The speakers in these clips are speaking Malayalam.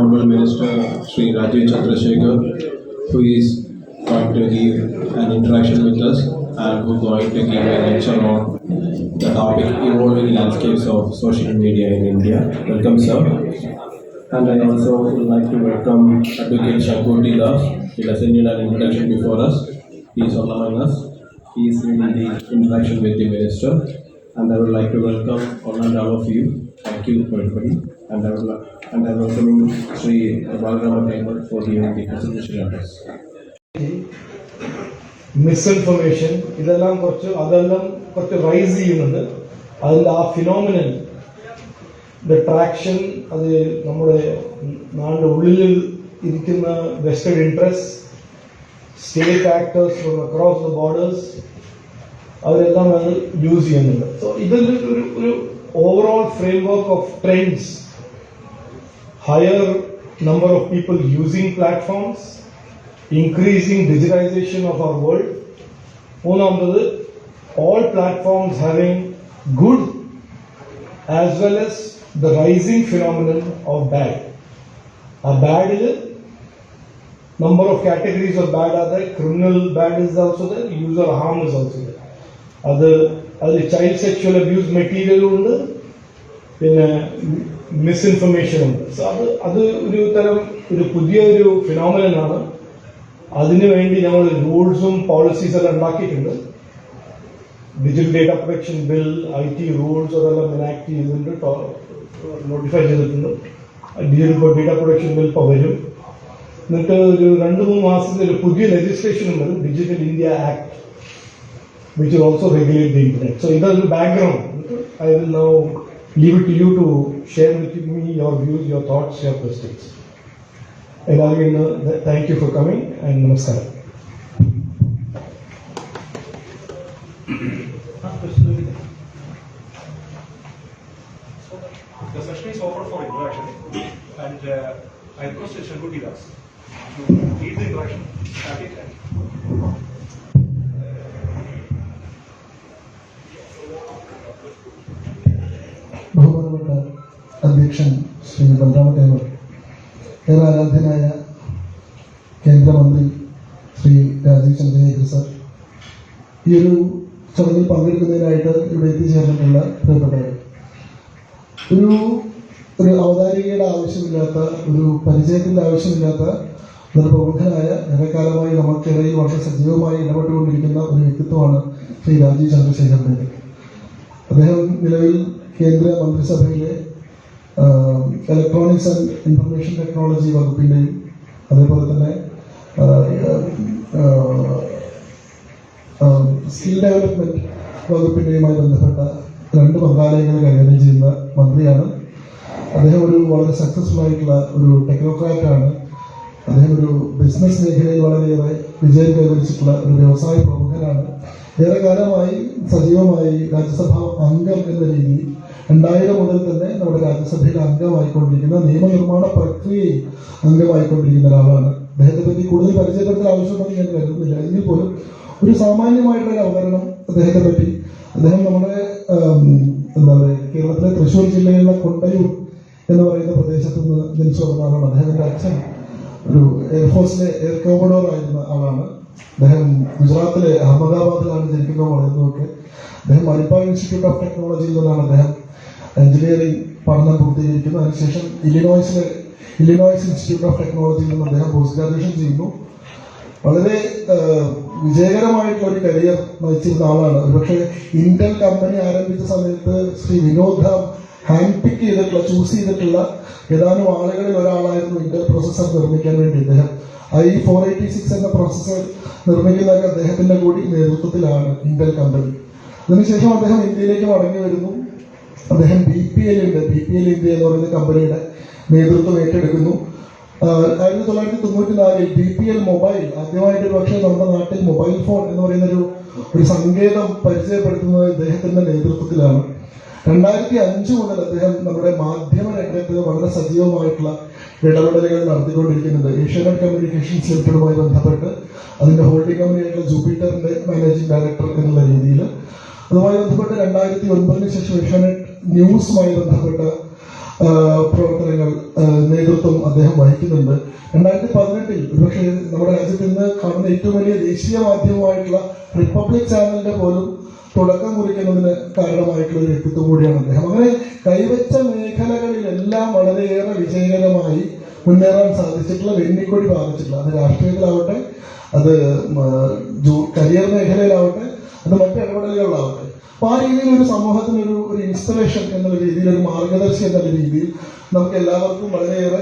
Honorable Minister Sri Rajeev Chandrasekhar, who is going to give an interaction with us and who is going to give a lecture on the topic evolving landscapes of social media in India. Welcome, sir. And I also would like to welcome Advocate Shakuti Das. He doesn't need an introduction before us. He is all among us. He is in the interaction with the minister. And I would like to welcome all of you. Thank you, everybody. And I'm welcoming Sri Balrama Taimur for giving the presentation address. Misinformation ഇതെല്ലാം കുറച്ച് റൈസ് ചെയ്യുന്നുണ്ട്. അതിൽ ആ ഫിനോമിനൽ ട്രാക്ഷൻ അത് നമ്മുടെ നാടിൻ്റെ ഉള്ളിൽ ഇരിക്കുന്ന vested interest, state actors from across the borders, അവരെല്ലാം അത് യൂസ് ചെയ്യുന്നുണ്ട്. സോ ഇതിൽ ഒരു overall framework of trends, higher number of people using platforms, increasing digitization of our world. Moonamadu, all platforms having good as well as the rising phenomenon of bad. A bad is a number of categories of bad are there. Criminal bad is also there. User harm is also there. Other child sexual abuse material ഉണ്ട്, പിന്നെ മിസ്ഇൻഫർമേഷൻ ഉണ്ട്. സോ അത് ഒരു തരം പുതിയൊരു ഫിനോമിനനാണ്. അതിനുവേണ്ടി ഞങ്ങൾ റൂൾസും പോളിസീസ് എല്ലാം ഉണ്ടാക്കിയിട്ടുണ്ട്. Digital data protection bill, IT rules അതെല്ലാം എനാക്ട് ചെയ്തിട്ടുണ്ട്, നോട്ടിഫൈ ചെയ്തിട്ടുണ്ട്. ഡിജിറ്റൽ ഡേറ്റ പ്രൊട്ടക്ഷൻ ബിൽ ഇപ്പോൾ വരും. എന്നിട്ട് ഒരു 2-3 മാസത്തിൽ ഒരു പുതിയ ലെജിസ്ലേഷൻ വരും, digital India act, which will also regulate the internet. So in the background, I will now leave it to you to share with me your views, your thoughts, your questions. And again, thank you for coming and namaskar. The session is open for interaction, and I request Shakuti Das to lead the interaction. ബഹുമാനപ്പെട്ട അധ്യക്ഷൻ ശ്രീ ബൽറാമ ടൈമർ, ഏറെ ആരാധ്യനായ കേന്ദ്രമന്ത്രി ശ്രീ രാജീവ് ചന്ദ്രശേഖർ സർ, ഈ ഒരു ചടങ്ങിൽ പങ്കെടുക്കുന്നതിനായിട്ട് ഇവിടെ എത്തിച്ചേർന്നിട്ടുള്ള പ്രിയപ്പെട്ടവർ, ഒരു അവതാരികയുടെ ആവശ്യമില്ലാത്ത, ഒരു പരിചയത്തിൻ്റെ ആവശ്യമില്ലാത്ത ഒരു പ്രമുഖനായ ഏറെക്കാലമായി നമുക്കിടയിൽ വളരെ സജീവമായി ഇടപെട്ടുകൊണ്ടിരിക്കുന്ന ഒരു വ്യക്തിത്വമാണ് ശ്രീ രാജീവ് ചന്ദ്രശേഖറിൻ്റെ. അദ്ദേഹം നിലവിൽ കേന്ദ്ര മന്ത്രിസഭയിലെ ഇലക്ട്രോണിക്സ് ആൻഡ് ഇൻഫർമേഷൻ ടെക്നോളജി വകുപ്പിൻ്റെയും അതേപോലെ തന്നെ സ്കിൽ ഡെവലപ്മെൻറ്റ് വകുപ്പിൻ്റെയുമായി ബന്ധപ്പെട്ട 2 മന്ത്രാലയങ്ങൾ കൈകാര്യം ചെയ്യുന്ന മന്ത്രിയാണ്. അദ്ദേഹം ഒരു വളരെ സക്സസ്ഫുൾ ആയിട്ടുള്ള ഒരു ടെക്നോക്രാറ്റാണ്. അദ്ദേഹം ഒരു ബിസിനസ് മേഖലയിൽ വളരെയേറെ വിജയം കൈവരിച്ചിട്ടുള്ള ഒരു വ്യവസായ പ്രമുഖനാണ്. ഏറെ കാലമായി സജീവമായി രാജ്യസഭാ അംഗം എന്ന രീതിയിൽ 2000 മുതൽ തന്നെ നമ്മുടെ രാജ്യസഭയിൽ അംഗമായിക്കൊണ്ടിരിക്കുന്ന, നിയമനിർമ്മാണ പ്രക്രിയയിൽ അംഗമായിക്കൊണ്ടിരിക്കുന്ന ഒരാളാണ്. അദ്ദേഹത്തെ പറ്റി കൂടുതൽ പരിചയപ്പെടുത്തേണ്ട ആവശ്യമുണ്ടെന്ന് ഞാൻ കരുതുന്നില്ല. എങ്കിൽ പോലും ഒരു സാമാന്യമായിട്ടുള്ള അവതരണം അദ്ദേഹത്തെ പറ്റി. അദ്ദേഹം നമ്മുടെ എന്താ പറയുക, കേരളത്തിലെ തൃശ്ശൂർ ജില്ലയിലുള്ള കൊണ്ടയൂർ എന്ന് പറയുന്ന പ്രദേശത്ത് നിന്ന് ജനിച്ചു വന്ന ആളാണ്. അദ്ദേഹത്തിൻ്റെ അച്ഛൻ ഒരു എയർഫോഴ്സിലെ എയർ കോമഡോർ ആയിരുന്ന ആളാണ്. അദ്ദേഹം ഗുജറാത്തിലെ അഹമ്മദാബാദിലാണ് ജനിക്കുന്നത് പറയുന്നതൊക്കെ. അദ്ദേഹം മണിപ്പാൽ ഇൻസ്റ്റിറ്റ്യൂട്ട് ഓഫ് ടെക്നോളജിയിൽ നിന്നാണ് അദ്ദേഹം എഞ്ചിനീയറിംഗ് പഠനം പൂർത്തീകരിക്കുന്നത്. അതിനുശേഷം ഇല്ലിനോയ്സ് ഇൻസ്റ്റിറ്റ്യൂട്ട് ഓഫ് ടെക്നോളജിയിൽ നിന്ന് അദ്ദേഹം പോസ്റ്റ് ഗ്രാജുവേഷൻ ചെയ്യുന്നു. വളരെ വിജയകരമായിട്ടുള്ള ഒരു കരിയർ നയിച്ചിരുന്ന ആളാണ്. ഒരുപക്ഷെ ഇന്റൽ കമ്പനി ആരംഭിച്ച സമയത്ത് ശ്രീ വിനോദ് ധാം ഹാൻഡ് പിക്ക് ചെയ്തിട്ടുള്ള, ചൂസ് ചെയ്തിട്ടുള്ള ഏതാനും ആളുകളിൽ ഒരാളായിരുന്നു ഇന്റൽ പ്രോസസർ നിർമ്മിക്കാൻ വേണ്ടി. അദ്ദേഹം i486 എന്ന പ്രോസസർ നിർമ്മിക്കുന്നതൊക്കെ അദ്ദേഹത്തിന്റെ കൂടി നേതൃത്വത്തിലാണ് ഇന്റൽ കമ്പനി. അതിനുശേഷം അദ്ദേഹം ഇന്ത്യയിലേക്ക് മടങ്ങി വരുന്നു. അദ്ദേഹം BPL ഇന്ത്യ എന്ന് പറയുന്ന കമ്പനിയുടെ നേതൃത്വം ഏറ്റെടുക്കുന്നു. 1994 BPL മൊബൈൽ ആദ്യമായിട്ട് പക്ഷേ നമ്മുടെ നാട്ടിൽ മൊബൈൽ ഫോൺ എന്ന് പറയുന്ന ഒരു സങ്കേതം പരിചയപ്പെടുത്തുന്നത് ഇദ്ദേഹത്തിന്റെ നേതൃത്വത്തിലാണ്. 2005 മുതൽ അദ്ദേഹം നമ്മുടെ മാധ്യമ രംഗത്ത് വളരെ സജീവമായിട്ടുള്ള ഇടപെടലുകൾ നടത്തിക്കൊണ്ടിരിക്കുന്നുണ്ട്. ഏഷ്യാനെറ്റ് കമ്മ്യൂണിക്കേഷൻസ് ലിമിറ്റഡുമായി ബന്ധപ്പെട്ട് അതിന്റെ ഹോൾഡിംഗ് കമ്പനിയായിട്ടുള്ള ജൂപ്പിറ്ററിന്റെ മാനേജിംഗ് ഡയറക്ടർ എന്നുള്ള രീതിയിൽ, അതുമായി ബന്ധപ്പെട്ട് 2009 ശേഷം ഏഷ്യാനെറ്റ് ന്യൂസുമായി ബന്ധപ്പെട്ട പ്രവർത്തനങ്ങൾ നേതൃത്വം അദ്ദേഹം വഹിക്കുന്നുണ്ട്. 2018 ഒരുപക്ഷെ നമ്മുടെ രാജ്യത്ത് ഇന്ന് കാണുന്ന ഏറ്റവും വലിയ ദേശീയ മാധ്യമമായിട്ടുള്ള റിപ്പബ്ലിക് ചാനലിന്റെ പോലും തുടക്കം കുറിക്കുന്നതിന് കാരണമായിട്ടുള്ള ഒരു വ്യക്തിത്വം കൂടിയാണ് അദ്ദേഹം. അങ്ങനെ കൈവച്ച മേഖലകളിലെല്ലാം വളരെയേറെ വിജയകരമായി മുന്നേറാൻ സാധിച്ചിട്ടുള്ള വെന്നിക്കൊടി ബാധിച്ചിട്ടുള്ള, അത് രാഷ്ട്രീയത്തിലാവട്ടെ, അത് കരിയർ മേഖലയിലാവട്ടെ, അത് മറ്റു ഇടപെടലുകളിലാവട്ടെ. അപ്പോൾ ആ രീതിയിൽ ഒരു സമൂഹത്തിന് ഒരു ഇൻസ്പിറേഷൻ എന്നുള്ള രീതിയിൽ, ഒരു മാർഗദർശി എന്നുള്ള രീതിയിൽ നമുക്ക് എല്ലാവർക്കും വളരെയേറെ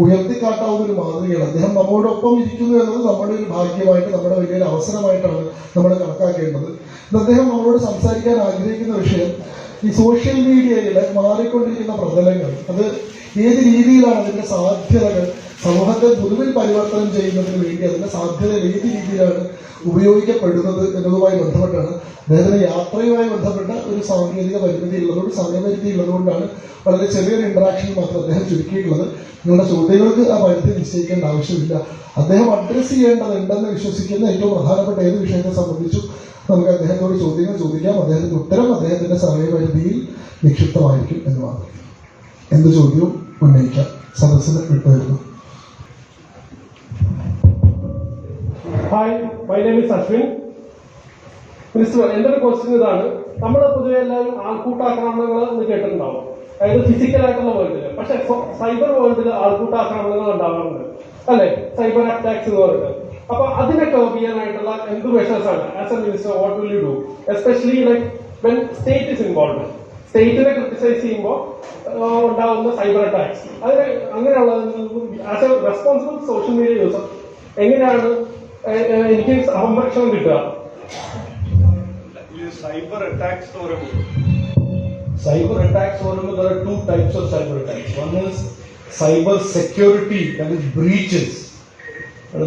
ഉയർത്തിക്കാട്ടാവുന്ന ഒരു മാതൃകയാണ്. അദ്ദേഹം നമ്മോടൊപ്പം ഇരിക്കുന്നു എന്നത് നമ്മുടെ ഒരു ഭാഗ്യമായിട്ട്, നമ്മുടെ വലിയൊരു അവസരമായിട്ടാണ് നമ്മൾ കണക്കാക്കേണ്ടത്. അദ്ദേഹം നമ്മളോട് സംസാരിക്കാൻ ആഗ്രഹിക്കുന്ന വിഷയം ഈ സോഷ്യൽ മീഡിയയിലെ മാറിക്കൊണ്ടിരിക്കുന്ന പ്രതലങ്ങൾ, അത് ഏത് രീതിയിലാണ് അതിന്റെ സാധ്യതകൾ സമൂഹത്തെ പൊതുവിൽ പരിവർത്തനം ചെയ്യുന്നതിന് വേണ്ടി അതിന്റെ സാധ്യതകൾ ഏത് രീതിയിലാണ് ഉപയോഗിക്കപ്പെടുന്നത് എന്നതുമായി ബന്ധപ്പെട്ടാണ്. അദ്ദേഹത്തിന് യാത്രയുമായി ബന്ധപ്പെട്ട ഒരു സാങ്കേതിക പരിമിതി ഉള്ളതുകൊണ്ട്, സമയപരിധി ഉള്ളതുകൊണ്ടാണ് വളരെ ചെറിയൊരു ഇന്ററാക്ഷൻ മാത്രം അദ്ദേഹം ചുരുക്കിയിട്ടുള്ളത്. നിങ്ങളുടെ ചോദ്യങ്ങൾക്ക് ആ പരിധി നിശ്ചയിക്കേണ്ട ആവശ്യമില്ല. അദ്ദേഹം അഡ്രസ് ചെയ്യേണ്ടതുണ്ടെന്ന് വിശ്വസിക്കുന്ന ഏറ്റവും പ്രധാനപ്പെട്ട ഏത് വിഷയത്തെ സംബന്ധിച്ചും നമുക്ക് അദ്ദേഹത്തോട് ചോദ്യങ്ങൾ ചോദിക്കാം. അദ്ദേഹത്തിന്റെ ഉത്തരം അദ്ദേഹത്തിന്റെ സമയപരിധിയിൽ നിക്ഷിപ്തമായിരിക്കും എന്ന് മാത്രം. എന്ത് ചോദ്യവും ഉന്നയിക്കാം. സദസ്സിന് വിട്ടുവരുന്നു. Hi, my name is Ashwin. Minister, എൻ്റെ ഒരു ക്വസ്റ്റ്യൻ ഇതാണ്. നമ്മൾ പൊതുവെ എല്ലാവരും ആൾക്കൂട്ടാക്രമണങ്ങൾ എന്ന് കേട്ടിട്ടുണ്ടാവും, അതായത് ഫിസിക്കലായിട്ടുള്ള വേൾഡില്. പക്ഷെ സൈബർ വേൾഡിൽ ആൾക്കൂട്ടാക്രമണങ്ങൾ ഉണ്ടാവാറുണ്ട് അല്ലെ, സൈബർ അറ്റാക്സ് എന്ന് പറഞ്ഞിട്ട്. അപ്പൊ അതിനെ കർബ് ചെയ്യാനായിട്ടുള്ള എന്ത് മെഷേഴ്സ് ആണ് as a minister what will you do, especially like when state is involve? സ്റ്റേറ്റിനെ ക്രിട്ടിസൈസ് ചെയ്യുമ്പോൾ ഉണ്ടാവുന്ന സൈബർ അറ്റാക്സ്, അതിന് അങ്ങനെയുള്ള as a responsible social media user എങ്ങനെയാണ് എനിക്ക് സംരക്ഷണം കിട്ടുക? Cyber attacks എന്ന് പറയുമ്പോൾ Cyber attacks, there are two types of cyber attacks. One is cyber security, that is breaches.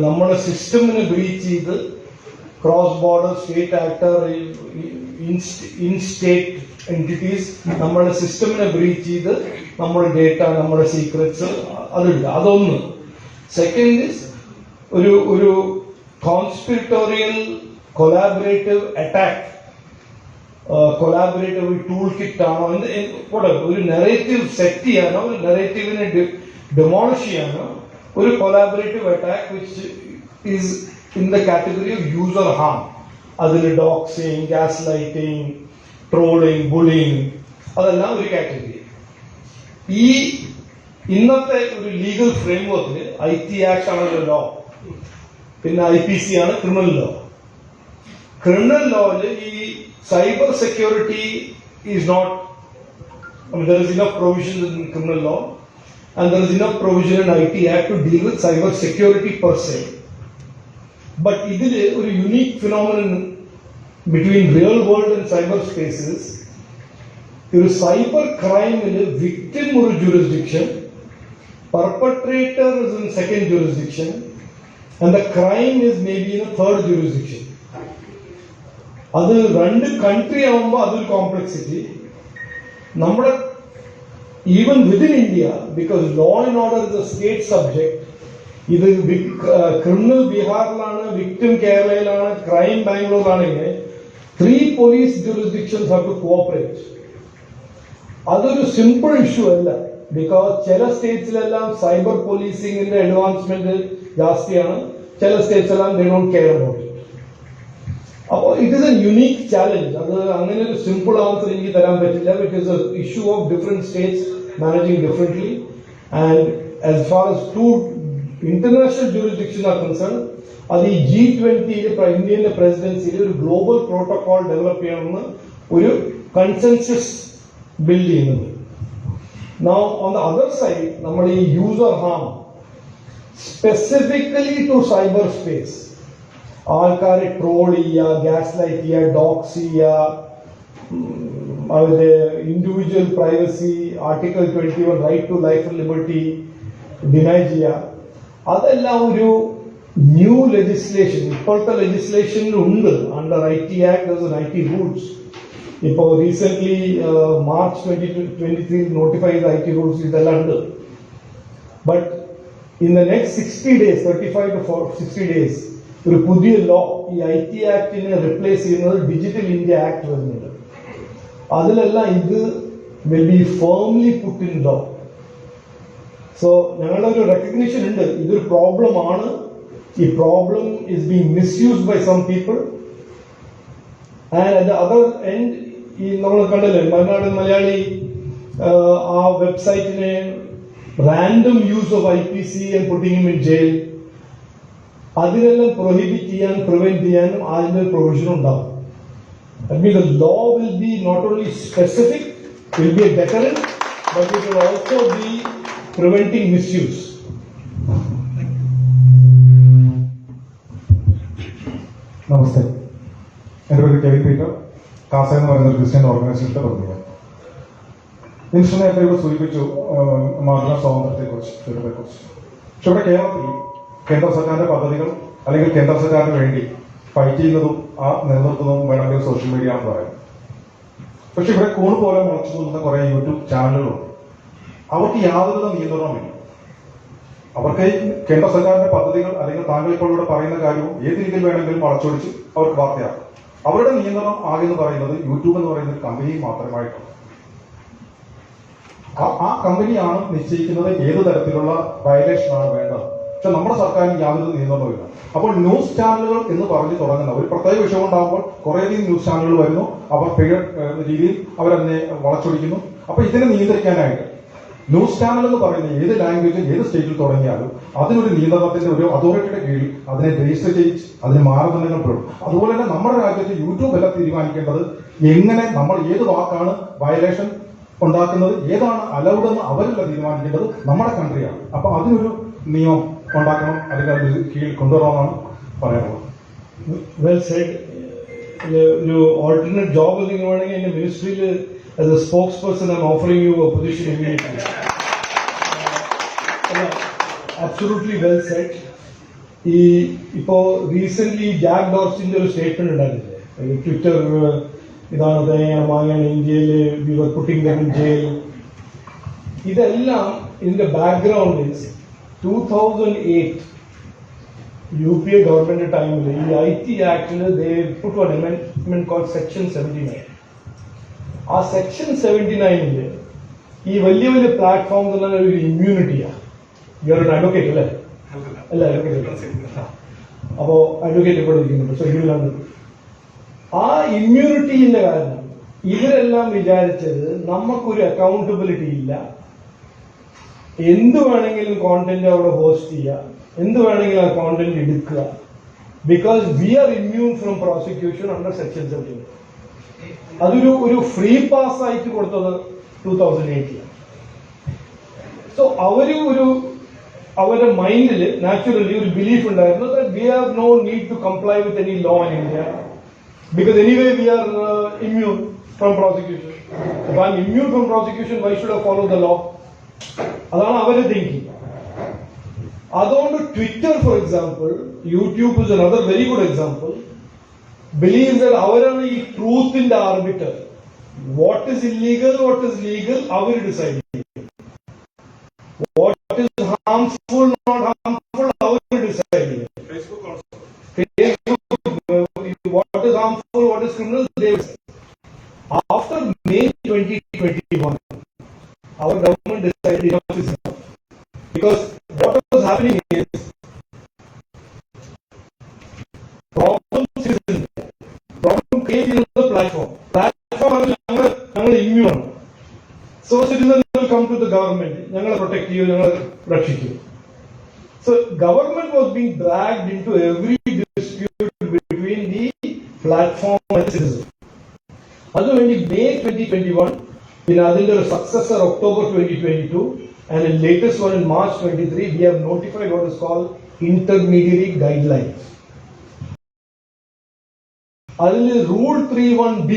നമ്മുടെ സിസ്റ്റമിനെ ബ്രീച്ച് ചെയ്ത് cross border state actor in state entities നമ്മുടെ സിസ്റ്റമിനെ ബ്രീച്ച് ചെയ്ത് നമ്മുടെ ഡേറ്റ, നമ്മുടെ സീക്രറ്റ്സ് അതില്ല. അതൊന്ന്. സെക്കൻഡ് ഇസ് ഒരു conspiratorial collaborative attack, collaborative tool kit ആണോ, ഒരു നെറേറ്റീവ് സെറ്റ് ചെയ്യാനോ, ഒരു നെറേറ്റീവിനെ ഡെമോളിഷ് ചെയ്യാനോ, ഒരു collaborative attack which is in the category of user harm. അതിൽ doxing, gaslighting, trolling, bullying, അതെല്ലാം ഒരു കാറ്റഗറി. ഈ ഇന്നത്തെ ഒരു ലീഗൽ ഫ്രെയിംവർക്കിൽ IT ആക്ട് ആണല്ലോ ലോ, പിന്നെ IPC ആണ് ക്രിമിനൽ ലോ. ക്രിമിനൽ ലോയിൽ ഈ cyber security is not, there is enough provision in criminal law and there is enough provision in IT Act to deal with cyber security per se. But ഇതിൽ ഒരു unique phenomenon between real world and cyber spaces, ഒരു cyber crime victim ഒരു jurisdiction, perpetrator is in second jurisdiction and the crime is maybe in a third jurisdiction. അത് രണ്ട് കൺട്രി ആവുമ്പോൾ അതൊരു കോംപ്ലക്സിറ്റി. നമ്മുടെ even within India, because law and order is a state subject, ഇത് ക്രിമിനൽ ബീഹാറിലാണ്, വിക്ടിം കേരളയിലാണ്, ക്രൈം ബാംഗ്ലൂരിലാണെങ്കിൽ 3 police jurisdictions have to cooperate. അതൊരു സിമ്പിൾ ഇഷ്യൂ അല്ല, ബിക്കോസ് ചില സ്റ്റേറ്റ്സിലെല്ലാം സൈബർ പോലീസിംഗിന്റെ അഡ്വാൻസ്മെന്റ് ജാസ്തിയാണ്, ചില സ്റ്റേറ്റ്സിലെല്ലാം ദേ ഡോണ്ട് കെയർ അബൌട്ട്. അപ്പോൾ it is a unique challenge. അത് അങ്ങനെ ഒരു സിമ്പിൾ ആൻസർ എനിക്ക് തരാൻ പറ്റില്ല. It is a issue of different states managing differently. And as far as 2 international jurisdiction R concern, അത് ഈ G20 ഇന്ത്യന്റെ പ്രസിഡൻസിയിൽ ഒരു ഗ്ലോബൽ പ്രോട്ടോകോൾ ഡെവലപ്പ് ചെയ്യണമെന്ന് ഒരു കൺസെൻസസ് ബിൽഡ് ചെയ്യുന്നത്. Now on the other side, നമ്മൾ ഈ user harm specifically to cyberspace, ആൾക്കാരെ ട്രോൾ ചെയ്യുക, ഗ്യാസ് ലൈറ്റ് ചെയ്യുക, ഡോക്സ് ചെയ്യുക, അവരുടെ individual privacy, article 21 right to life and liberty deny ചെയ്യുക, അതെല്ലാം ഒരു ന്യൂ ലെജിസ്ലേഷൻ. ഇപ്പോഴത്തെ ലെജിസ്ലേഷനിൽ ഉണ്ട്. Under IT act IT rules. ഇപ്പോൾ റീസെന്റ് മാർച്ച് 2023 നോട്ടിഫൈ ചെയ്ത IT റൂൾസ് ഇതെല്ലാം ഉണ്ട്. But in the next 60 days, 35 to 60 days, ഒരു പുതിയ ലോ ഈ IT ആക്ടിനെ റിപ്ലേസ് ചെയ്യുന്നത് ഡിജിറ്റൽ ഇന്ത്യ ആക്ട് വരുന്നുണ്ട്. അതിലെല്ലാം ഇത് will be firmly put in law. So ഞങ്ങളുടെ ഒരു റെക്കഗ്നിഷൻ ഉണ്ട്, ഇതൊരു പ്രോബ്ലമാണ്. ഈ problem is being misused by some people. And at the other end ഈ നമ്മൾ കണ്ടല്ലേ മലനാട് മലയാളി ആ വെബ്സൈറ്റിനെ random use of IPC and putting him in jail, അതിനെല്ലാം പ്രൊഹിബിറ്റ് ചെയ്യാൻ പ്രിവെന്റ് ചെയ്യാനും അതിന്റെ ഒരു പ്രൊവിഷൻ ഉണ്ടാവും. That means the law will be not only specific, will be a deterrent, but it will also be preventing misuse. നമസ്തേ, എൻ്റെ പേര് കെവിൻ പീറ്റർ. കാസ എന്ന് പറയുന്ന ഒരു ക്രിസ്ത്യൻ ഓർഗനൈസേഷന്റെ പ്രതിനിധിയാണ്. മിനിസ്റ്റർ നേരത്തെ ഇവിടെ സൂചിപ്പിച്ചു മാധ്യമ സ്വാതന്ത്ര്യത്തെക്കുറിച്ച്, പക്ഷെ ഇവിടെ കേരളത്തിൽ കേന്ദ്ര സർക്കാരിന്റെ പദ്ധതികൾ അല്ലെങ്കിൽ കേന്ദ്ര സർക്കാരിന് വേണ്ടി ഫൈറ്റ് ചെയ്യുന്നതും ആ നിലനിർത്തുന്നതും വേണമെങ്കിൽ സോഷ്യൽ മീഡിയ ആണെന്ന് പറയും. പക്ഷെ ഇവിടെ കൂണ് പോലെ മുളച്ചു പോകുന്ന കുറെ യൂട്യൂബ് ചാനലുകളുണ്ട്. അവർക്ക് യാതൊരുവിധ നിയന്ത്രണമില്ല. അവർക്ക് കേന്ദ്ര സർക്കാരിന്റെ പദ്ധതികൾ അല്ലെങ്കിൽ താങ്കൾ ഇപ്പോൾ ഇവിടെ പറയുന്ന കാര്യവും ഏത് രീതിയിൽ വേണമെങ്കിലും വളച്ചൊടിച്ച് അവർക്ക് വാർത്തയാക്കും. അവരുടെ നിയന്ത്രണം ആകെ എന്ന് പറയുന്നത് യൂട്യൂബ് എന്ന് പറയുന്ന ഒരു കമ്പനി മാത്രമായിട്ടാണ്. ആ കമ്പനിയാണ് നിശ്ചയിക്കുന്നത് ഏത് തരത്തിലുള്ള വയലേഷനാണ് വേണ്ടത്. പക്ഷെ നമ്മുടെ സർക്കാരിന് യാതൊരു നിയന്ത്രണമില്ല. അപ്പോൾ ന്യൂസ് ചാനലുകൾ എന്ന് പറഞ്ഞു തുടങ്ങുന്ന ഒരു പ്രത്യേക വിഷയം ഉണ്ടാകുമ്പോൾ കുറേയധികം ന്യൂസ് ചാനലുകൾ വരുന്നു. അവർ രീതിയിൽ അവരതിനെ വളച്ചൊടിക്കുന്നു. അപ്പൊ ഇതിനെ നിയന്ത്രിക്കാനായിട്ട് ന്യൂസ് ചാനൽ എന്ന് പറയുന്ന ഏത് ലാംഗ്വേജിൽ ഏത് സ്റ്റേറ്റിൽ തുടങ്ങിയാലും അതിനൊരു നിയന്ത്രണത്തിന്റെ ഒരു അതോറിറ്റിയുടെ കീഴിൽ അതിനെ രജിസ്റ്റർ ചെയ്ത് അതിന് മാനദണ്ഡങ്ങൾ പെടും. അതുപോലെ തന്നെ നമ്മുടെ രാജ്യത്ത് യൂട്യൂബ് എല്ലാം തീരുമാനിക്കേണ്ടത് എങ്ങനെ നമ്മൾ ഏത് വാക്കാണ് വയലേഷൻ ഉണ്ടാക്കുന്നത്, ഏതാണ് അലൗഡ് എന്ന് അവരല്ല തീരുമാനിക്കേണ്ടത്, നമ്മുടെ കൺട്രിയാണ്. അപ്പൊ അതിനൊരു നിയമം ഉണ്ടാക്കണം, അല്ലെങ്കിൽ അതിന് കീഴിൽ കൊണ്ടുവരണമെന്നാണ് പറയാനുള്ളത്. Well said. ഒരു ഓൾട്ടർനേറ്റ് ജോബ് എന്തെങ്കിലും വേണമെങ്കിൽ എന്റെ മിനിസ്ട്രിയിൽ as a spokesperson I'm offering you a position immediately. Absolutely well said. ഇപ്പോ റീസെന്റ് ജാക്ക് ഡോർസിന്റെ ഒരു സ്റ്റേറ്റ്മെന്റ് ഉണ്ടായിരുന്നില്ലേ, ട്വിറ്റർ ഇതാണ് തേങ്ങ വാങ്ങാൻ ഇന്ത്യയിൽ we were putting them in jail. ഇതെല്ലാം ഇതിന്റെ ബാക്ക്ഗ്രൗണ്ട് ഇസ് 2008 UPA ഗവൺമെന്റ് ടൈമിൽ ഈ IT ആക്ടിൽ they put one amendment called Section 79. ആ സെക്ഷൻ 79 ഈ വലിയ വലിയ പ്ലാറ്റ്ഫോംസ് എല്ലാം ഒരു ഇമ്മ്യൂണിറ്റിയാണ്. യു ആർ എൻ അഡ്വക്കേറ്റ് അല്ലേ? അല്ല, അഡ്വക്കേറ്റ്. അപ്പോ അഡ്വക്കേറ്റ് ഇവിടെ ഇരിക്കുന്നുണ്ട്. സോ ഇതിലാണ് ആ ഇമ്മ്യൂണിറ്റിന്റെ കാരണം ഇവരെല്ലാം വിചാരിച്ചത് നമുക്കൊരു അക്കൗണ്ടബിലിറ്റി ഇല്ല, എന്ത് വേണമെങ്കിലും കോണ്ടന്റ് അവിടെ ഹോസ്റ്റ് ചെയ്യുക, എന്ത് വേണമെങ്കിലും ആ കോണ്ടന്റ് എടുക്കുക, because we are immune from prosecution under section 79. അതൊരു ഫ്രീ പാസ് ആയിട്ട് കൊടുത്തത് 2008. സോ അവരുടെ മൈൻഡിൽ നാച്ചുറലി ഒരു ബിലീഫ് ഉണ്ടായിരുന്നു that we have no need to comply with any law in India because anyway we are immune from prosecution. If I'm immune from prosecution, why should I follow the law? അതാണ് അവരുടെ തിങ്കിങ്. അതുകൊണ്ട് Twitter for example, YouTube is another very good example, believes that അവരാണ് ഈ ട്രൂത്തിന്റെ arbiter. What is illegal, what is legal അവർ ഡിസൈഡ് ചെയ്യും. What is harmful, not harmful അവർ ഡിസൈഡ് ചെയ്യും. What is harmful, what is criminal, after May 2021 our government decided enough is enough, because what was happening is problem created in the platform ഞങ്ങൾ ഇമ്മ്യൂൺ ആണ്. So citizen will come to the government, ഞങ്ങളെ പ്രൊട്ടക്ട് ചെയ്യൂ, ഞങ്ങളെ രക്ഷിക്കൂ. So government was being dragged into every dispute between the platform and citizen. അതുവേണ്ടി May 2021, പിന്നെ അതിന്റെ ഒരു successor October 2022, and the latest one in March 23, we have notified what is called intermediary guidelines. അതിൽ Rule 31B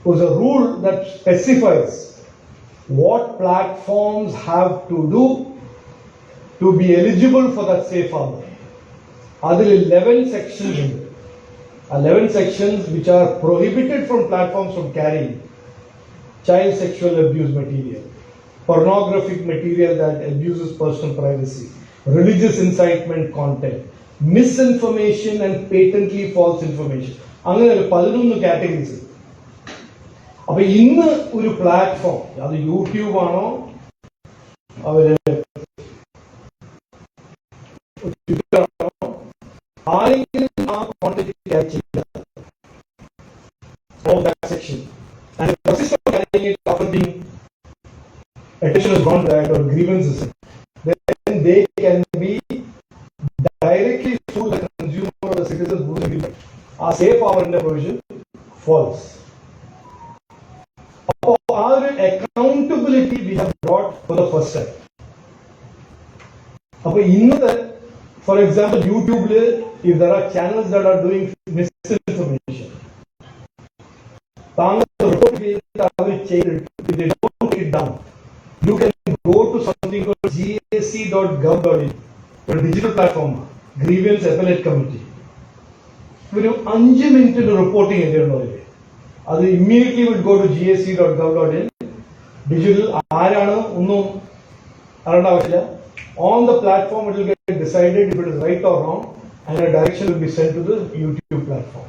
was a rule that specifies what platforms have to do to be eligible for that safe harbor. അതിൽ 11 sections ഉണ്ട്. 11 sections which are prohibited from platforms from carrying child sexual abuse material, pornographic material that abuses personal privacy, religious incitement content, misinformation and patently false information. അങ്ങനെ ഒരു 11 കാറ്റഗറീസ്. അപ്പൊ ഇന്ന് ഒരു പ്ലാറ്റ്ഫോം, അത് യൂട്യൂബ് ആണോ അവര് ആരെങ്കിലും ആ കോണ്ടന്റ് ക്യാച്ച് ചെയ്ത of that section and the process of carrying it after being attention has gone to that or grievances, then they can be directly sued the consumer or the citizen who is given a safe power in the provision false. Our accountability we have brought for the first time. For example, YouTube, if there are channels that are doing misinformation, they don't take it down. You can go to something called gac.gov.in, a digital platform, grievance appellate committee. ഒരു 5 മിനിറ്റ് റിപ്പോർട്ടിംഗ് ചെയ്തിട്ടുണ്ടോ അത് immediately will go to gac.gov.in. Digital ആരാണ് ഒന്നും അറിയേണ്ട ആവശ്യമില്ല. On the platform it will get decided if it is right or wrong and a direction will be sent to the YouTube platform.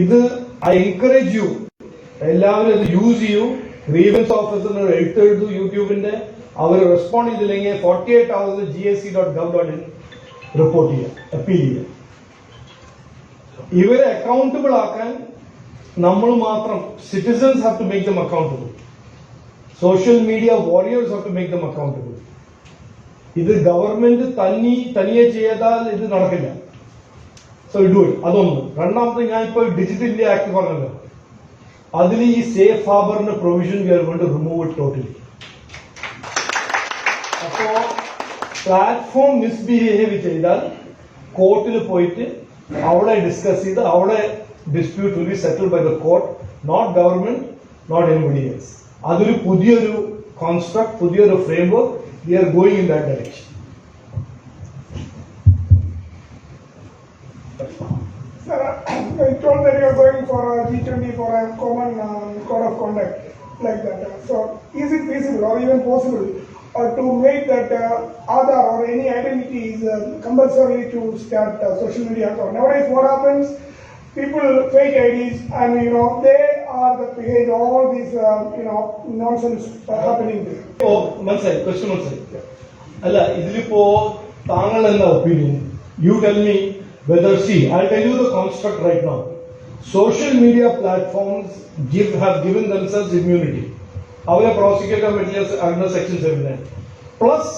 ഇത് I encourage you, എല്ലാവരും ഇത് യൂസ് ചെയ്യൂ. ഗ്രീവൻസ് ഓഫീസറിന് എഴുത്തെഴുതു യൂട്യൂബിന്റെ, അവർ റെസ്പോണ്ട് ചെയ്തില്ലെങ്കിൽ 48 hours gac.gov.in റിപ്പോർട്ട് ചെയ്യുക, അപ്പീൽ ചെയ്യുക. ഇവരെ അക്കൗണ്ടബിൾ ആക്കാൻ നമ്മൾ മാത്രം, citizens have to make them accountable. Social media warriors have to make them accountable. ഇത് ഗവൺമെന്റ് തനിയെ ചെയ്താൽ ഇത് നടക്കില്ല. So do it. അതൊന്ന്. രണ്ടാമത്തെ, ഞാൻ ഇപ്പോൾ ഡിജിറ്റൽ ഇന്ത്യ ആക്ട് പറഞ്ഞല്ലോ, അതിൽ ഈ സേഫ് ഹാർബറിന്റെ provision government remove it totally. അപ്പോ പ്ലാറ്റ്ഫോം മിസ്ബിഹേവ് ചെയ്താൽ കോർട്ടിൽ പോയിട്ട് അവിടെ ഡിസ്കസ് ചെയ്ത് അവിടെ dispute will be settled by the court, not government, not anybody else. അതൊരു പുതിയൊരു കോൺസ്ട്രക്ട്, പുതിയൊരു framework. We are going in that direction. Sir, I told that you are going for a G20 for a common code of conduct like that. So, is it feasible or even possible to make that Aadhaar or any identity is compulsory to start social media account? Nowadays, what happens? People fake IDs, and they are the behind all these nonsense happening there. മനസ്സിലായി, ക്വസ്റ്റ്യൻ മനസ്സിലായി. അല്ല, ഇതിലിപ്പോ താങ്കൾ എന്താ opinion? You tell me whether. See, I tell you the construct right now. Social media platforms have given themselves immunity. അവരെ പ്രോസിക്യൂട്ട് ചെയ്യാൻ പറ്റില്ല അണ്ടർ സെക്ഷൻ 7. പ്ലസ്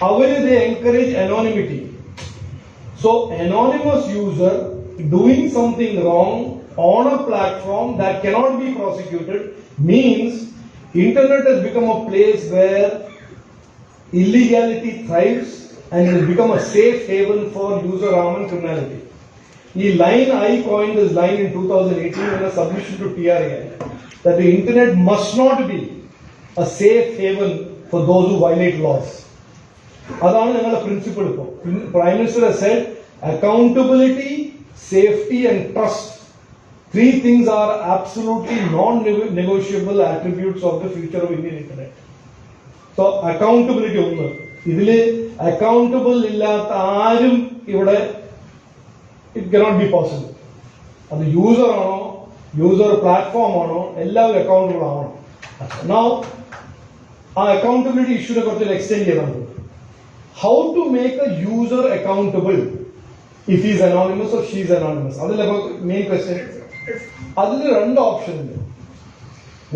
അവര് they encourage anonymity. So anonymous user doing something wrong on a platform that cannot be prosecuted means internet has become a place where illegality thrives and it has become a safe haven for user harm and criminality. The line I coined this line in 2018 in a submission to TRAI, that the internet must not be a safe haven for those who violate laws. അതാണ് ഞങ്ങളുടെ പ്രിൻസിപ്പിൾ. ഇപ്പോൾ prime minister has said accountability, safety and trust. 3 things are absolutely non-negotiable attributes of the future of Indian internet. So accountability ഒന്ന്. ഇതില് അക്കൗണ്ടബിൾ ഇല്ലാത്ത ആരും ഇവിടെ, it cannot be possible. അത് യൂസർ ആണോ, യൂസർ പ്ലാറ്റ്ഫോം ആണോ, എല്ലാവരും അക്കൗണ്ടബിൾ ആവണം. Now ആ അക്കൗണ്ടബിലിറ്റി ഇഷ്യൂനെ കുറച്ച് എക്സ്റ്റെൻഡ് ചെയ്യാൻ നമുക്ക്. How to make a user accountable if he is anonymous or she is anonymous? അതല്ല മെയിൻ ക്വസ്റ്റ്യൻ. അതിൽ 2 ഓപ്ഷൻ ഉണ്ട്.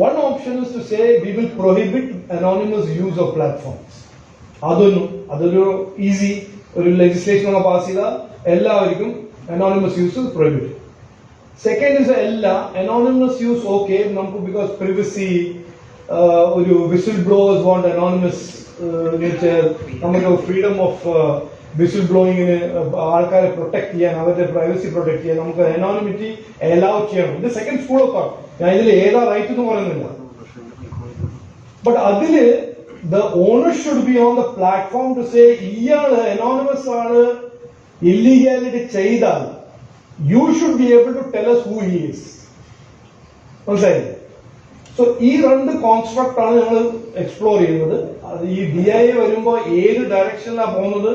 One option is to say we will prohibit anonymous use of platforms. അതൊരു ഈസി ഒരു ലെജിസ്ലേഷൻ ഒക്കെ പാസ് ചെയ്താൽ എല്ലാവർക്കും anonymous use prohibited. Second is anonymous use okay, നമുക്ക് because privacy, ഒരു whistle blowers want anonymous nature, നമുക്ക് ഫ്രീഡം ഓഫ് വിസിൽ ബ്ലോയിങ്ങിന് ആൾക്കാരെ പ്രൊട്ടക്ട് ചെയ്യാൻ, അവരുടെ പ്രൈവസി പ്രൊട്ടക്ട് ചെയ്യാൻ നമുക്ക് അനോണിമിറ്റി അലൗ ചെയ്യണം. ഇത് സെക്കൻഡ് സ്കൂൾ ഓഫ് തോട്ട്. ഞാൻ ഇതിൽ ഏതാ റൈറ്റ് എന്ന് പറയുന്നില്ല. ബട്ട് അതില് the owner should be on the platform to say ഇയാള് anonymous ആണ്, ഇല്ലീഗാലിറ്റി ചെയ്താൽ you should be able to tell us who he is. മനസ്സിലായില്ലേ? സോ ഈ 2 കോൺസ്ട്രക്ട് ആണ് ഞങ്ങൾ എക്സ്പ്ലോർ ചെയ്യുന്നത്. അത് ഈ DIA വരുമ്പോൾ ഏത് ഡയറക്ഷനിലാണ് പോകുന്നത്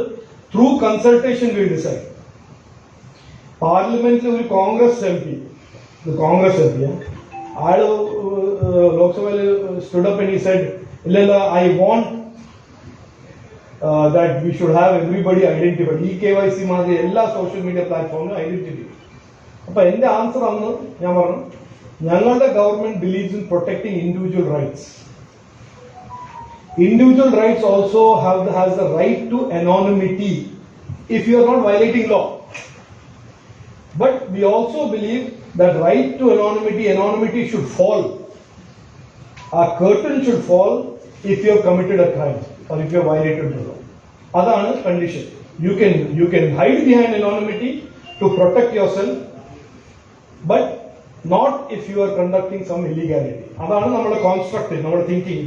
ത്രൂ കൺസൾട്ടേഷൻ വിൽ ഡിസൈഡ്. പാർലമെന്റിൽ ഒരു കോൺഗ്രസ് എം പി ആള് ലോക്സഭയിൽ stood up and he said, ഇല്ലല്ല, I want that we should have everybody identified. KYC മാതിരി എല്ലാ സോഷ്യൽ മീഡിയ പ്ലാറ്റ്ഫോമിലും ഐഡന്റിറ്റി. അപ്പൊ എന്റെ ആൻസർ അന്ന് ഞാൻ പറഞ്ഞു, ഞങ്ങളുടെ government believes in protecting individual rights. Individual rights also has the right to anonymity if you are not violating law. But we also believe that right to anonymity should fall. A curtain should fall if you have committed a crime or if you have violated the law. That's the condition. You can hide behind anonymity to protect yourself, but not if you are conducting some illegality. That's our construct, our thinking.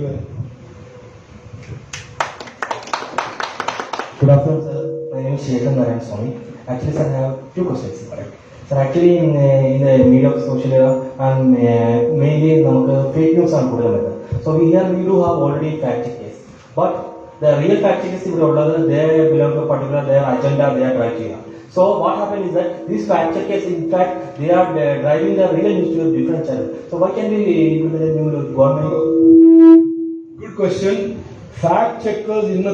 Good afternoon, sir. My name is Shekhar Swami. Actually, sir, I have two questions. Sir, actually, in the media of social era, and mainly fake news are good. So we do have already fact check case. But the real fact check is they belong to a particular their agenda, their criteria. So what happened is that these fact checkers, in fact, they are driving the real news to a different channel. So why can we implement a new government? Good question. Fact checkers in the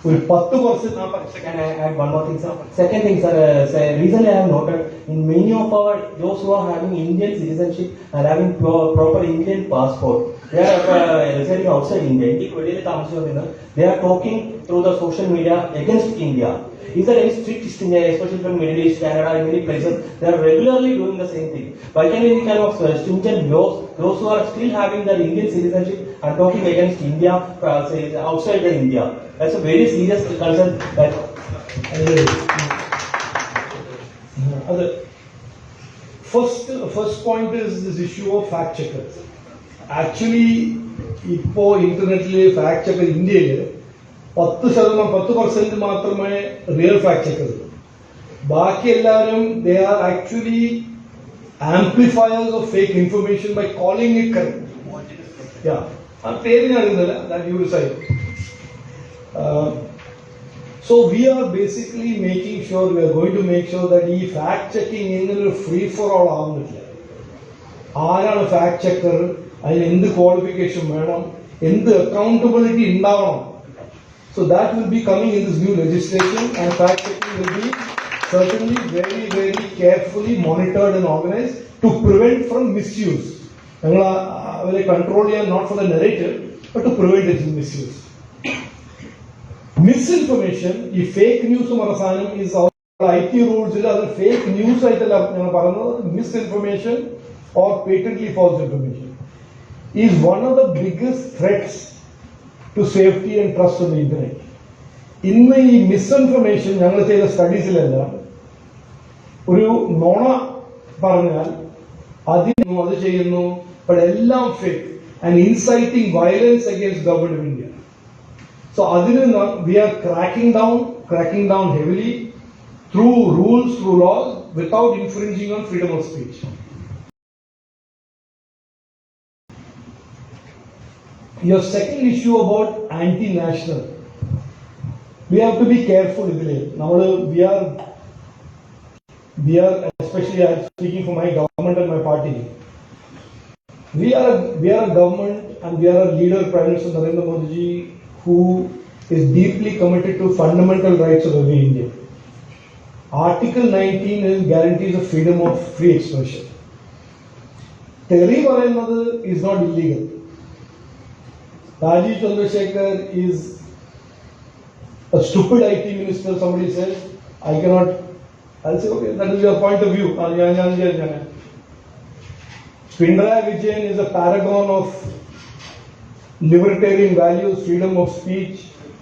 ഒരു 10%. Can I add one more thing, sir? Second thing, sir, recently I have noted in many of those who are having Indian citizenship and having proper Indian passport, they are residing outside India. They are talking through the social media against India. Is there any strict, especially from Middle East, Canada, and many places, they are regularly doing the same thing? Why can't we kind of stringent laws, those who are still having their Indian citizenship and talking against India, say outside the India? That's a very serious concern. That first point is this issue of fact checkers. Actually, ipo internet fact checker India 10% മാത്രമേ real fact checkers. ബാക്കി എല്ലാവരും they are actually amplifiers of fake information by calling it correct. Yeah, ആ പേര് ഞാൻ അറിയുന്നില്ല, that you decide. So we are basically making sure, we are going to make sure that ഈ fact checking ഇങ്ങനെ free for all ആവുന്നില്ല. ആരാണ് fact checker, അതിന് എന്ത് ക്വാളിഫിക്കേഷൻ വേണം, എന്ത് accountability ഉണ്ടാവണം. So that will be coming in this new legislation, and fact checking will be certainly very, very carefully monitored and organized to prevent from misuse. Control not for the narrative, but to prevent its misuse. Misinformation, if fake news is our IT rules, other fake news, misinformation or patently false information is one of the biggest threats to safety and trust on the internet. In the misinformation, ഞങ്ങൾ ചെയ്ത സ്റ്റഡീസിലെല്ലാം ഒരു നോണ പറഞ്ഞാൽ അത് ചെയ്യുന്നു, but എല്ലാം fake and inciting violence against government of India. So we are cracking down heavily through rules, through laws, without infringing on freedom of speech. Your second issue about anti-national, we have to be careful. We are, especially I am speaking for my government and my party. We are a government and we are a leader, Prime Minister Narendra Modi ji, who is deeply committed to fundamental rights of every Indian. Article 19 guarantees the freedom of free expression. Terry is not illegal. Rajeev Chandrasekhar is a stupid IT minister, somebody says, I cannot, I'll say, okay, that is your point of view. Pinarayi Vijayan is a paragon of libertarian values, freedom of speech,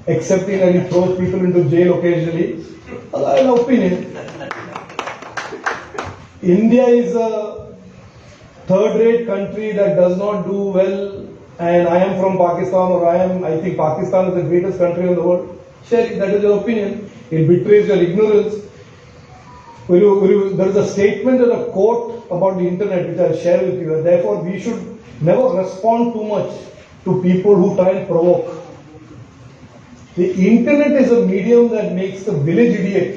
accepting that he throws people into jail occasionally. That's an opinion. India is a third-rate country that does not do well, and I am from Pakistan, or I think Pakistan is the greatest country in the world. Sure, that is your opinion. It betrays your ignorance. There is a statement in a quote about the internet which I will share with you, and therefore we should never respond too much to people who try and provoke. The internet is a medium that makes the village idiot